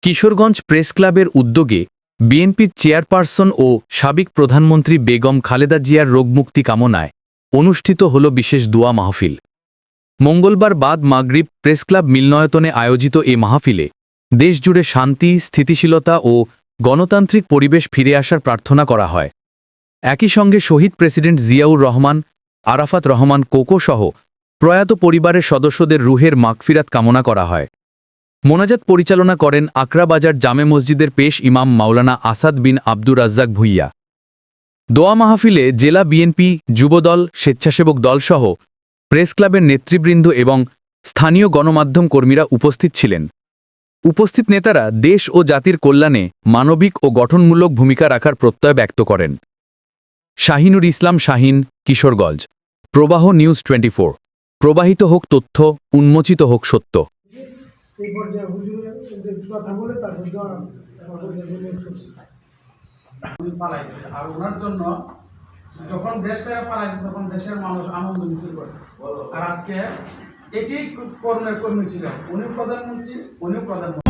Kishoreganj press ক্লাবের উদ্যোগে বিএনপির চেয়ারপারসন ও সাবেক প্রধানমন্ত্রী বেগম খালেদা জিয়ার রোগমুক্তি কামনায় অনুষ্ঠিত হল বিশেষ দোয়া মাহফিল। মঙ্গলবার বাদ মাগরিব প্রেসক্লাব মিলনায়তনে আয়োজিত এ মাহফিলে দেশজুড়ে শান্তি, স্থিতিশীলতা ও গণতান্ত্রিক পরিবেশ ফিরে আসার প্রার্থনা করা হয়। একই সঙ্গে শহীদ প্রেসিডেন্ট জিয়াউর রহমান, আরাফাত রহমান কোকো সহ প্রয়াত পরিবারের সদস্যদের রুহের মাগফিরাত কামনা করা হয়। মোনাজাত পরিচালনা করেন আকরাবাজার জামে মসজিদের পেশ ইমাম মাওলানা আসাদ বিন আব্দুর রাজ্জাক ভুইয়া। দোয়া মাহফিলে জেলা বিএনপি, যুবদল, স্বেচ্ছাসেবক দলসহ প্রেস ক্লাবের নেতৃবৃন্দ এবং স্থানীয় গণমাধ্যম কর্মীরা উপস্থিত ছিলেন। উপস্থিত নেতারা দেশ ও জাতির কল্যাণে মানবিক ও গঠনমূলক ভূমিকা রাখার প্রত্যয় ব্যক্ত করেন। শাহিনুর ইসলাম শাহিন, কিশোরগঞ্জ। প্রবাহ নিউজ 24। প্রবাহিত হোক তথ্য, উন্মোচিত হোক সত্য। এই পর্যায়ে হুজুরের কথা বলে তারপর উনি পালাইছে, আর ওনার জন্য যখন দেশ থেকে পালাইছে তখন দেশের মানুষ আনন্দ মিছিল করছে। আর আজকে একই কর্মের কর্মী ছিলেন, উনিও প্রধানমন্ত্রী, উনিও প্রধানমন্ত্রী।